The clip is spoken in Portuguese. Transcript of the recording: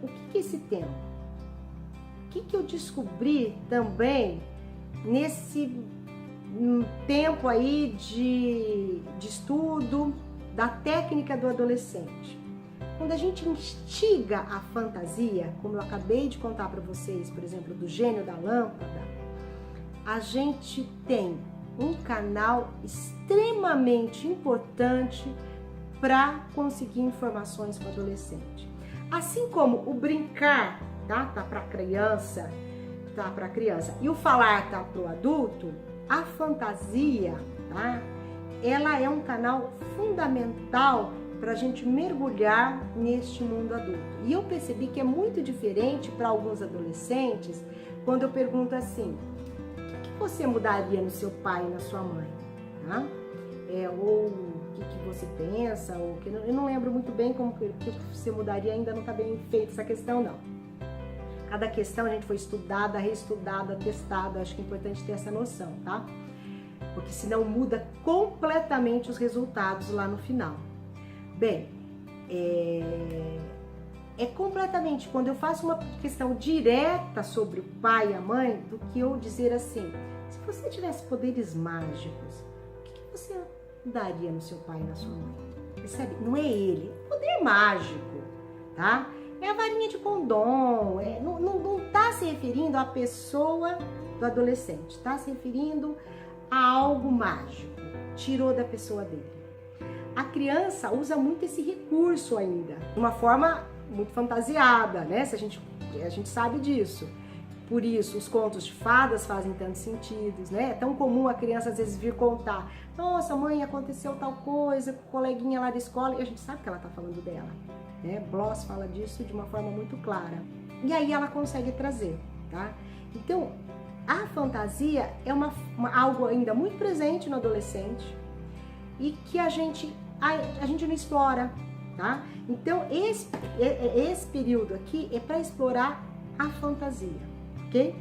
O que é esse tempo? O que eu descobri também nesse tempo aí de estudo da técnica do adolescente? Quando a gente instiga a fantasia, como eu acabei de contar para vocês, por exemplo, do gênio da lâmpada, a gente tem um canal extremamente importante para conseguir informações para o adolescente. Assim como o brincar tá para criança, e o falar tá para o adulto, a fantasia, tá? Ela é um canal fundamental para a gente mergulhar neste mundo adulto. E eu percebi que é muito diferente para alguns adolescentes quando eu pergunto assim: o que você mudaria no seu pai e na sua mãe? Tá? Ou o que você pensa? Ou que eu não lembro muito bem como que você mudaria, ainda não está bem feita essa questão, não. Cada questão a gente foi estudada, reestudada, testada. Acho que é importante ter essa noção, tá? Porque senão muda completamente os resultados lá no final. Bem, é completamente, quando eu faço uma questão direta sobre o pai e a mãe, do que eu dizer assim: se você tivesse poderes mágicos, o que você daria no seu pai e na sua mãe? Percebe? Não é ele, é poder mágico, tá? É a varinha de condom, não tá se referindo à pessoa do adolescente, está se referindo a algo mágico, tirou da pessoa dele. A criança usa muito esse recurso ainda, de uma forma muito fantasiada, né? A gente sabe disso. Por isso, os contos de fadas fazem tantos sentidos, né? É tão comum a criança às vezes vir contar: nossa, mãe, aconteceu tal coisa com o coleguinha lá da escola, e a gente sabe que ela tá falando dela, né? Bloss fala disso de uma forma muito clara. E aí ela consegue trazer, tá? Então, a fantasia é algo ainda muito presente no adolescente e que a gente não explora, tá? Então, esse período aqui é para explorar a fantasia, ok?